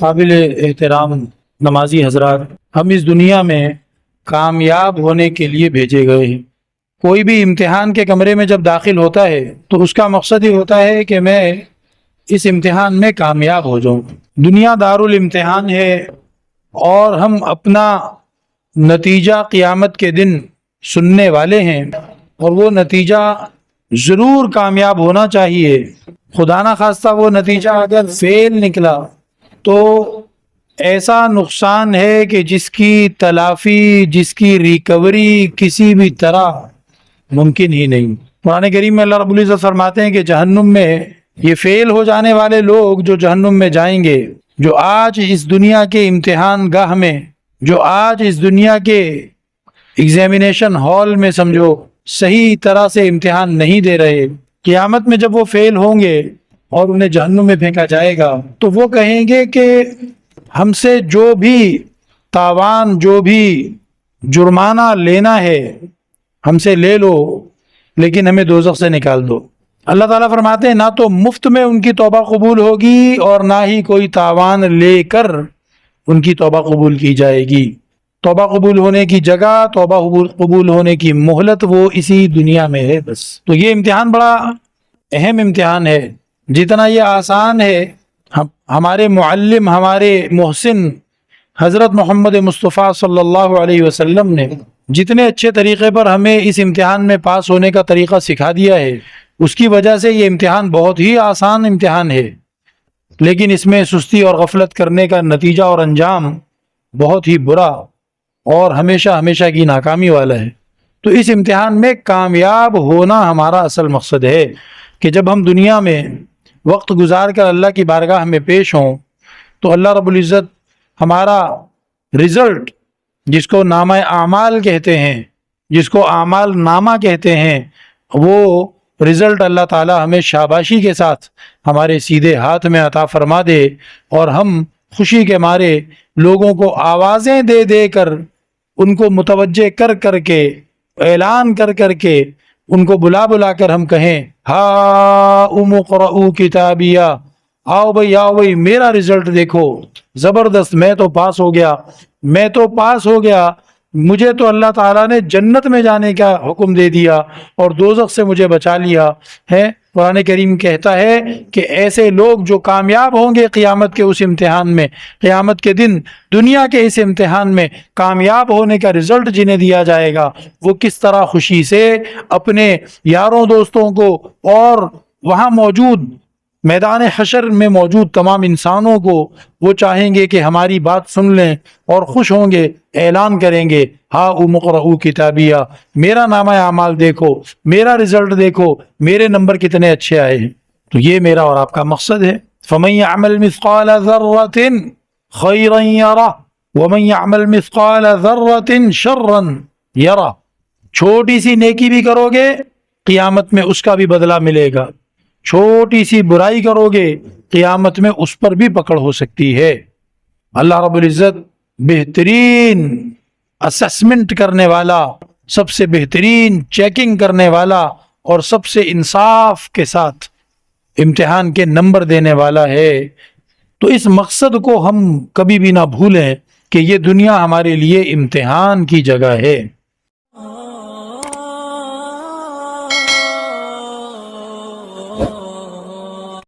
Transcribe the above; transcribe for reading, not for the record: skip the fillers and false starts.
قابل احترام نمازی حضرات، ہم اس دنیا میں کامیاب ہونے کے لیے بھیجے گئے ہیں۔ کوئی بھی امتحان کے کمرے میں جب داخل ہوتا ہے تو اس کا مقصد ہی ہوتا ہے کہ میں اس امتحان میں کامیاب ہو جاؤں۔ دنیا دارالامتحان ہے اور ہم اپنا نتیجہ قیامت کے دن سننے والے ہیں، اور وہ نتیجہ ضرور کامیاب ہونا چاہیے۔ خدا نہ خواستہ وہ نتیجہ اگر فیل نکلا تو ایسا نقصان ہے کہ جس کی تلافی، جس کی ریکوری کسی بھی طرح ممکن ہی نہیں۔ قرآن کریم میں اللہ رب العزت فرماتے ہیں کہ جہنم میں یہ فیل ہو جانے والے لوگ جو جہنم میں جائیں گے، جو آج اس دنیا کے امتحان گاہ میں، جو آج اس دنیا کے ایگزامینیشن ہال میں سمجھو صحیح طرح سے امتحان نہیں دے رہے، قیامت میں جب وہ فیل ہوں گے اور انہیں جہنم میں پھینکا جائے گا تو وہ کہیں گے کہ ہم سے جو بھی تاوان، جو بھی جرمانہ لینا ہے ہم سے لے لو، لیکن ہمیں دوزخ سے نکال دو۔ اللہ تعالیٰ فرماتے ہیں نہ تو مفت میں ان کی توبہ قبول ہوگی اور نہ ہی کوئی تاوان لے کر ان کی توبہ قبول کی جائے گی۔ توبہ قبول ہونے کی جگہ، توبہ قبول ہونے کی مہلت وہ اسی دنیا میں ہے بس۔ تو یہ امتحان بڑا اہم امتحان ہے۔ جتنا یہ آسان ہے، ہمارے معلم، ہمارے محسن حضرت محمد مصطفیٰ صلی اللہ علیہ وسلم نے جتنے اچھے طریقے پر ہمیں اس امتحان میں پاس ہونے کا طریقہ سکھا دیا ہے، اس کی وجہ سے یہ امتحان بہت ہی آسان امتحان ہے، لیکن اس میں سستی اور غفلت کرنے کا نتیجہ اور انجام بہت ہی برا اور ہمیشہ ہمیشہ کی ناکامی والا ہے۔ تو اس امتحان میں کامیاب ہونا ہمارا اصل مقصد ہے کہ جب ہم دنیا میں وقت گزار کر اللہ کی بارگاہ میں پیش ہوں تو اللہ رب العزت ہمارا رزلٹ، جس کو نامہ اعمال کہتے ہیں، جس کو اعمال نامہ کہتے ہیں، وہ رزلٹ اللہ تعالی ہمیں شاباشی کے ساتھ ہمارے سیدھے ہاتھ میں عطا فرما دے، اور ہم خوشی کے مارے لوگوں کو آوازیں دے دے کر، ان کو متوجہ کر کر کے، اعلان کر کر کے، ان کو بلا بلا کر ہم کہیں ہاؤم اقرؤوا کتابیہ، آؤ بھئی میرا رزلٹ دیکھو، زبردست، میں تو پاس ہو گیا، میں تو پاس ہو گیا، مجھے تو اللہ تعالیٰ نے جنت میں جانے کا حکم دے دیا اور دوزخ سے مجھے بچا لیا ہے۔ قرآن کریم کہتا ہے کہ ایسے لوگ جو کامیاب ہوں گے قیامت کے اس امتحان میں، قیامت کے دن دنیا کے اس امتحان میں کامیاب ہونے کا رزلٹ جنہیں دیا جائے گا، وہ کس طرح خوشی سے اپنے یاروں دوستوں کو اور وہاں موجود میدان حشر میں موجود تمام انسانوں کو وہ چاہیں گے کہ ہماری بات سن لیں اور خوش ہوں گے، اعلان کریں گے ہاؤم اقرؤوا کتابیہ، میرا نامہ اعمال دیکھو، میرا رزلٹ دیکھو، میرے نمبر کتنے اچھے آئے ہیں۔ تو یہ میرا اور آپ کا مقصد ہے۔ فمن يعمل مثقال ذرة خيرا يره ومن يعمل مثقال ذرة شرا يره۔ چھوٹی سی نیکی بھی کرو گے قیامت میں اس کا بھی بدلہ ملے گا، چھوٹی سی برائی کرو گے قیامت میں اس پر بھی پکڑ ہو سکتی ہے۔ اللہ رب العزت بہترین اسسمنٹ کرنے والا، سب سے بہترین چیکنگ کرنے والا اور سب سے انصاف کے ساتھ امتحان کے نمبر دینے والا ہے۔ تو اس مقصد کو ہم کبھی بھی نہ بھولیں کہ یہ دنیا ہمارے لیے امتحان کی جگہ ہے۔